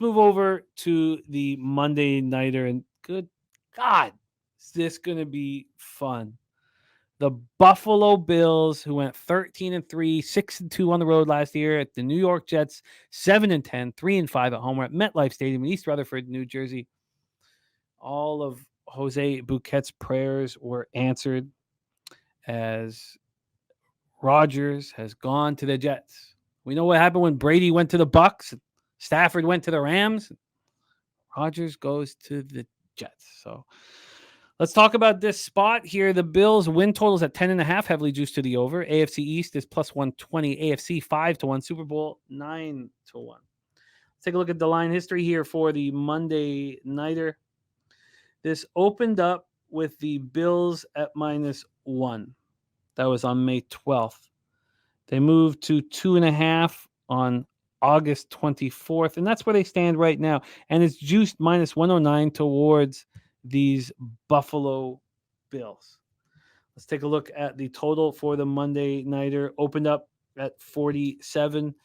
move over to the Monday nighter, and good God, is this going to be fun? The Buffalo Bills, who went 13-3, 6-2 on the road last year, at the New York Jets, 7-10, 3-5 at home. We're at MetLife Stadium in East Rutherford, New Jersey. All of Jose Bouquet's prayers were answered as Rodgers has gone to the Jets. We know what happened when Brady went to the Bucks, Stafford went to the Rams. Rodgers goes to the Jets. So let's talk about this spot here. The Bills win totals at 10.5, heavily juiced to the over. AFC East is plus 120. AFC 5-1. Super Bowl 9-1. Let's take a look at the line history here for the Monday nighter. This opened up with the Bills at -1. That was on May 12th. They moved to 2.5 on August 24th, and that's where they stand right now. And it's juiced -109 towards these Buffalo Bills. Let's take a look at the total for the Monday nighter. Opened up at 47.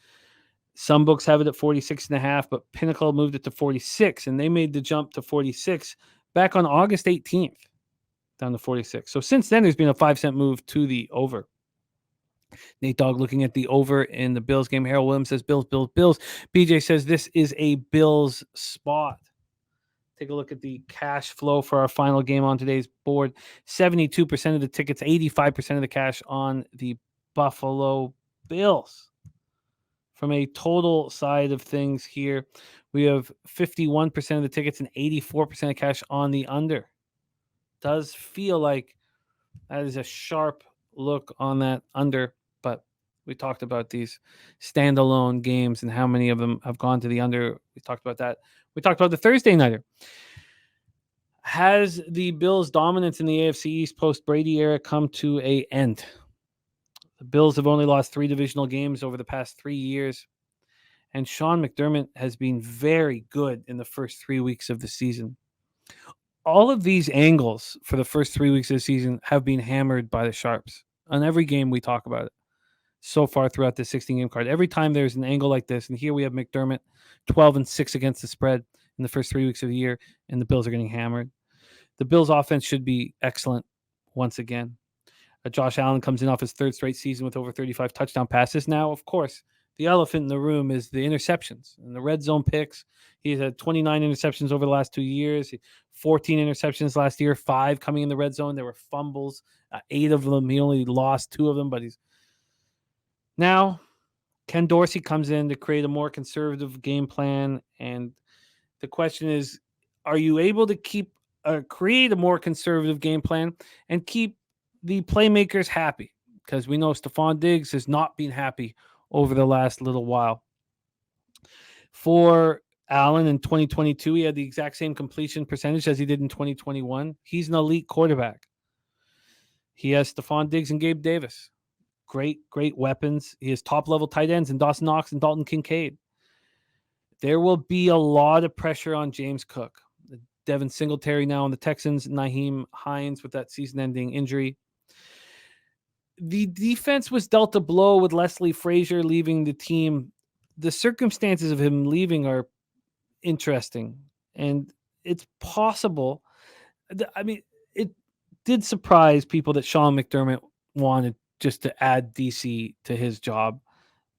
Some books have it at 46.5, but Pinnacle moved it to 46, and they made the jump to 46 back on August 18th, down to 46. So since then, there's been a 5-cent move to the over. Nate Dogg looking at the over in the Bills game. Harold Williams says Bills, Bills, Bills. BJ says this is a Bills spot. Take a look at the cash flow for our final game on today's board. 72% of the tickets, 85% of the cash on the Buffalo Bills. From a total side of things here, we have 51% of the tickets and 84% of cash on the under. Does feel like that is a sharp look on that under, but we talked about these standalone games and how many of them have gone to the under. We talked about that. We talked about the Thursday nighter. Has the Bills' dominance in the AFC East post-Brady era come to an end? The Bills have only lost 3 divisional games over the past 3 years, and Sean McDermott has been very good in the first 3 weeks of the season. All of these angles for the first 3 weeks of the season have been hammered by the Sharps. On every game we talk about it so far throughout the 16-game card. Every time there's an angle like this, and here we have McDermott 12-6 against the spread in the first 3 weeks of the year, and the Bills are getting hammered. The Bills' offense should be excellent once again. Josh Allen comes in off his 3rd straight season with over 35 touchdown passes. Now, of course, the elephant in the room is the interceptions and the red zone picks. He's had 29 interceptions over the last 2 years, 14 interceptions last year, 5 coming in the red zone. There were fumbles, 8 of them. He only lost 2 of them, but he's now Ken Dorsey comes in to create a more conservative game plan. And the question is, are you able to create a more conservative game plan and keep the playmakers happy? Because we know Stephon Diggs has not been happy over the last little while. For Allen in 2022, he had the exact same completion percentage as he did in 2021. He's an elite quarterback. He has Stephon Diggs and Gabe Davis. Great weapons. He has top-level tight ends in Dawson Knox and Dalton Kincaid. There will be a lot of pressure on James Cook. Devin Singletary now on the Texans. Nyheim Hines with that season-ending injury. The defense was dealt a blow with Leslie Frazier leaving the team. The circumstances of him leaving are interesting, and it's possible. I mean, it did surprise people that Sean McDermott wanted just to add DC to his job.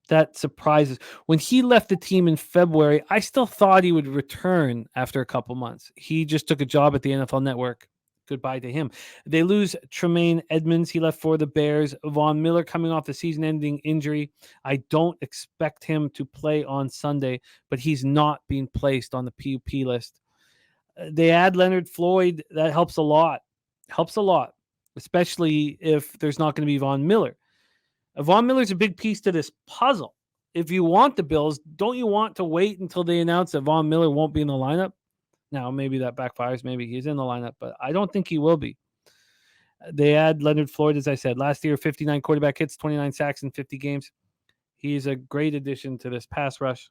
That surprises. When he left the team in February, I still thought he would return after a couple months. He just took a job at the NFL Network. Goodbye to him. They lose Tremaine Edmonds. He left for the Bears. Von Miller coming off the season-ending injury. I don't expect him to play on Sunday, but he's not being placed on the PUP list. They add Leonard Floyd. That helps a lot. Especially if there's not going to be Von Miller. Von Miller's a big piece to this puzzle. If you want the Bills, don't you want to wait until they announce that Von Miller won't be in the lineup? Now, maybe that backfires. Maybe he's in the lineup, but I don't think he will be. They add Leonard Floyd, as I said. Last year, 59 quarterback hits, 29 sacks in 50 games. He's a great addition to this pass rush.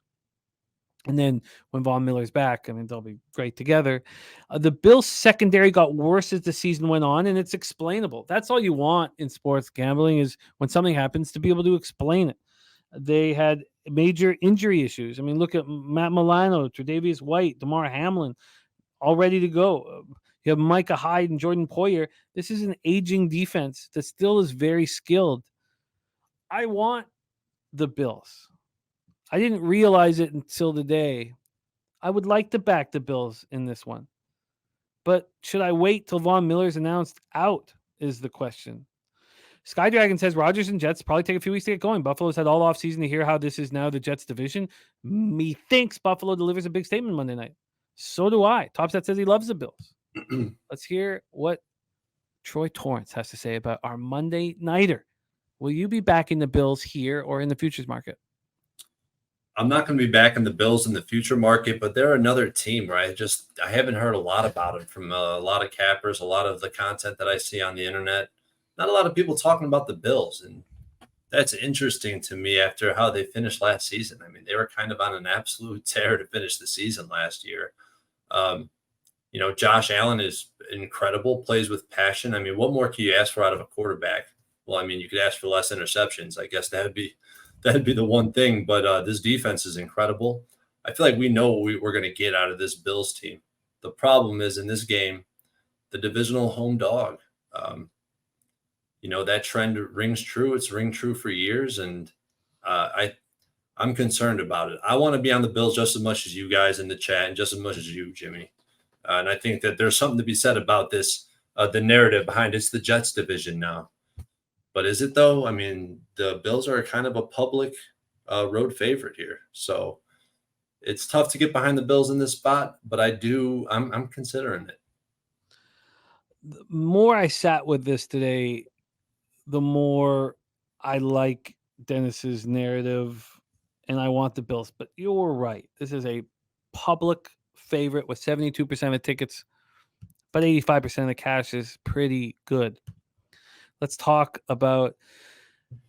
And then when Von Miller's back, I mean, they'll be great together. The Bills' secondary got worse as the season went on, and it's explainable. That's all you want in sports gambling is when something happens to be able to explain it. They had major injury issues. I mean, look at Matt Milano, Tre'Davious White, DeMar Hamlin, all ready to go. You have Micah Hyde and Jordan Poyer. This is an aging defense that still is very skilled. I want the Bills. I didn't realize it until today. I would like to back the Bills in this one. But should I wait till Von Miller's announced out is the question. Sky Dragon says Rodgers and Jets probably take a few weeks to get going. Buffalo's had all offseason to hear how this is now the Jets division. Methinks Buffalo delivers a big statement Monday night. So do I. Topset says he loves the Bills. Let's hear what Troy Torrence has to say about our Monday nighter. Will you be backing the Bills here or in the futures market? I'm not going to be backing the Bills in the future market, but they're another team where I haven't heard a lot about it from a lot of cappers, a lot of the content that I see on the internet. Not a lot of people talking about the Bills, and that's interesting to me after how they finished last season. I mean, they were kind of on an absolute tear to finish the season last year. Josh Allen is incredible, plays with passion. I mean, what more can you ask for out of a quarterback? Well, I mean, you could ask for less interceptions. I guess that'd be the one thing. But this defense is incredible. I feel like we know what we're going to get out of this Bills team. The problem is in this game, the divisional home dog. That trend rings true. It's ring true for years, and I'm concerned about it. I want to be on the Bills just as much as you guys in the chat and just as much as you, Jimmy. And I think that there's something to be said about this, the narrative behind it's the Jets division now. But is it though? I mean, the Bills are kind of a public road favorite here. So it's tough to get behind the Bills in this spot, but I'm considering it. The more I sat with this today, the more I like Dennis's narrative and I want the Bills. But you're right. This is a public favorite with 72% of the tickets, but 85% of the cash is pretty good. Let's talk about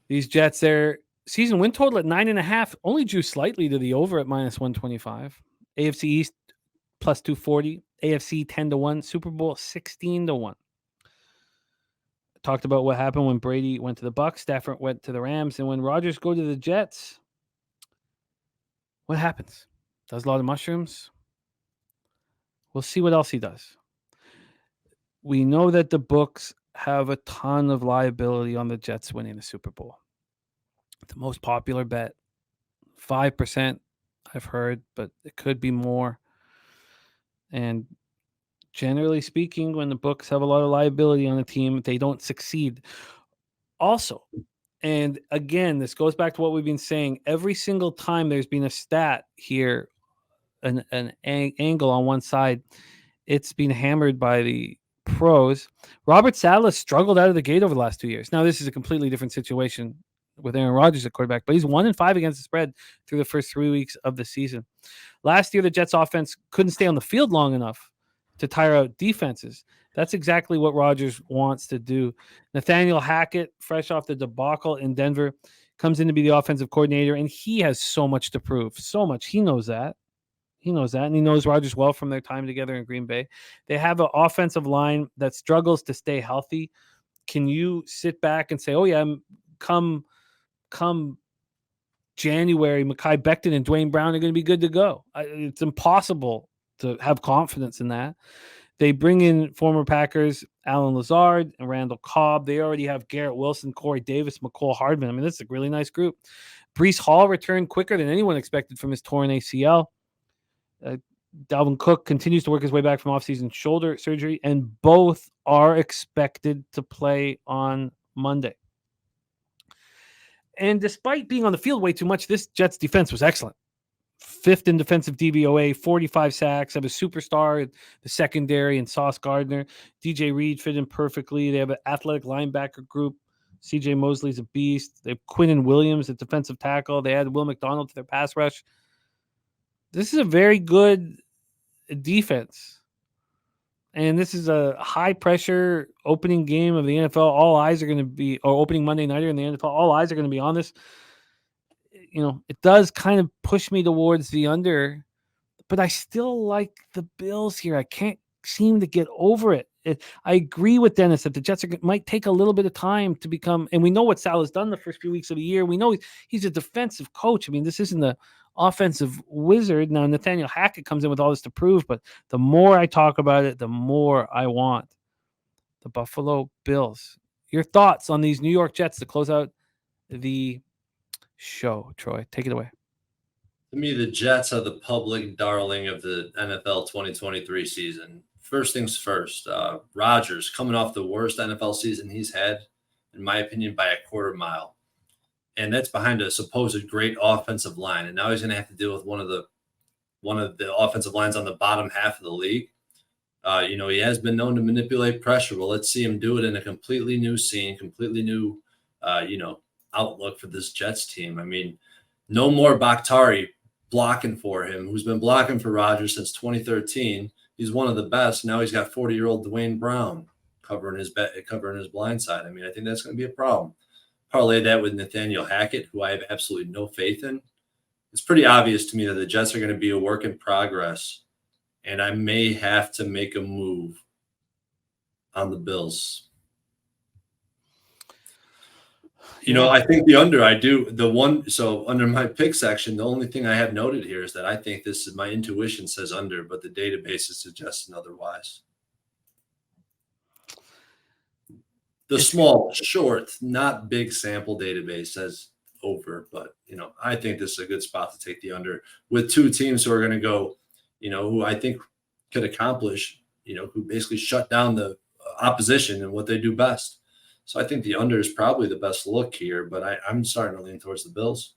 these Jets. Their season win total at 9.5 only drew slightly to the over at -125. AFC East plus 240, AFC 10-1, Super Bowl 16-1. Talked about what happened when Brady went to the Bucs, Stafford went to the Rams, and when Rodgers go to the Jets, what happens? Does a lot of mushrooms? We'll see what else he does. We know that the books have a ton of liability on the Jets winning the Super Bowl. The most popular bet, 5%, I've heard, but it could be more. And generally speaking, when the books have a lot of liability on a team, they don't succeed. Also, and again, this goes back to what we've been saying. Every single time there's been a stat here, an angle on one side, it's been hammered by the pros. Robert Saleh struggled out of the gate over the last 2 years. Now, this is a completely different situation with Aaron Rodgers at quarterback, but he's 1-5 against the spread through the first 3 weeks of the season. Last year, the Jets offense couldn't stay on the field long enough to tire out defenses. That's exactly what Rodgers wants to do. Nathaniel Hackett, fresh off the debacle in Denver, comes in to be the offensive coordinator, and he has so much to prove. So much. He knows that. And he knows Rodgers well from their time together in Green Bay. They have an offensive line that struggles to stay healthy. Can you sit back and say, oh, yeah, come January, Mekhi Becton and Dwayne Brown are going to be good to go? It's impossible to have confidence in that. They bring in former Packers, Alan Lazard and Randall Cobb. They already have Garrett Wilson, Corey Davis, McCole Hardman. I mean, this is a really nice group. Breece Hall returned quicker than anyone expected from his torn ACL. Dalvin Cook continues to work his way back from offseason shoulder surgery, and both are expected to play on Monday. And despite being on the field way too much, this Jets defense was excellent. 5th in defensive DVOA, 45 sacks, have a superstar, the secondary, and Sauce Gardner. DJ Reed fit in perfectly. They have an athletic linebacker group. CJ Mosley's a beast. They have Quinnen Williams at defensive tackle. They add Will McDonald to their pass rush. This is a very good defense. And this is a high-pressure opening game of the NFL. All eyes are going to be, or opening Monday nighter in the NFL, all eyes are going to be on this. It does kind of push me towards the under, but I still like the Bills here. I can't seem to get over it. I agree with Dennis that the Jets might take a little bit of time to become, and we know what Salah's done the first few weeks of the year. We know he's a defensive coach. I mean, this isn't the offensive wizard. Now, Nathaniel Hackett comes in with all this to prove, but the more I talk about it, the more I want the Buffalo Bills. Your thoughts on these New York Jets to close out the show, Troy? Take it away. To me, the Jets are the public darling of the NFL 2023 season. First things first, Rodgers coming off the worst NFL season he's had, in my opinion, by a quarter mile. And that's behind a supposed great offensive line. And now he's going to have to deal with one of the offensive lines on the bottom half of the league. He has been known to manipulate pressure. Well, let's see him do it in a completely new scene, completely new, outlook for this Jets team. I mean, no more Bakhtari blocking for him, who's been blocking for Rodgers since 2013. He's one of the best. Now he's got 40-year-old Dwayne Brown covering his blind side. I mean, I think that's going to be a problem. Parlay that with Nathaniel Hackett, who I have absolutely no faith in. It's pretty obvious to me that the Jets are going to be a work in progress, and I may have to make a move on the Bills. I think the under, I do. So under my pick section, the only thing I have noted here is that I think my intuition says under, but the database is suggesting otherwise. The small, short, not big sample database says over, but I think this is a good spot to take the under with two teams who are going to go, who I think could accomplish, who basically shut down the opposition and what they do best. So I think the under is probably the best look here, but I'm starting to lean towards the Bills.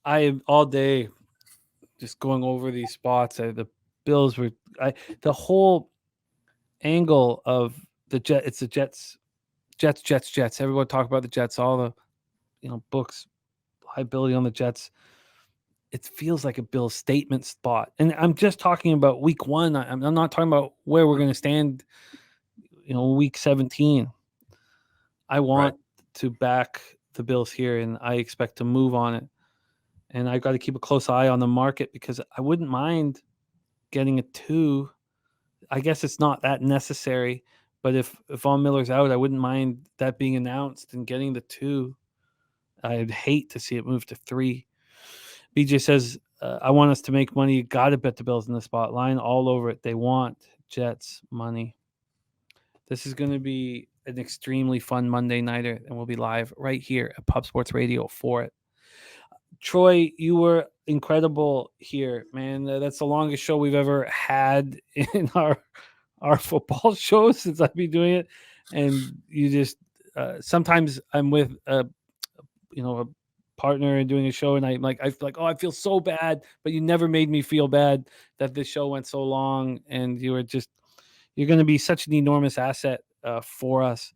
I am all day just going over these spots. The Bills were the whole angle of the Jet. It's the Jets. Everyone talk about the Jets. All the books, liability on the Jets. It feels like a Bills statement spot, and I'm just talking about week 1. I'm not talking about where we're going to stand. Week 17. I want to back the Bills here, and I expect to move on it. And I got to keep a close eye on the market because I wouldn't mind getting a 2. I guess it's not that necessary, but if Von Miller's out, I wouldn't mind that being announced and getting the 2. I'd hate to see it move to 3. BJ says, I want us to make money. You got to bet the Bills in the spot. Line all over it. They want Jets money. This is going to be an extremely fun Monday nighter, and we'll be live right here at Pub Sports Radio for it. Troy, you were incredible here, man. That's the longest show we've ever had in our football show since I've been doing it. And you just sometimes I'm with a partner and doing a show, and I feel like, oh, I feel so bad, but you never made me feel bad that this show went so long, and you're going to be such an enormous asset for us.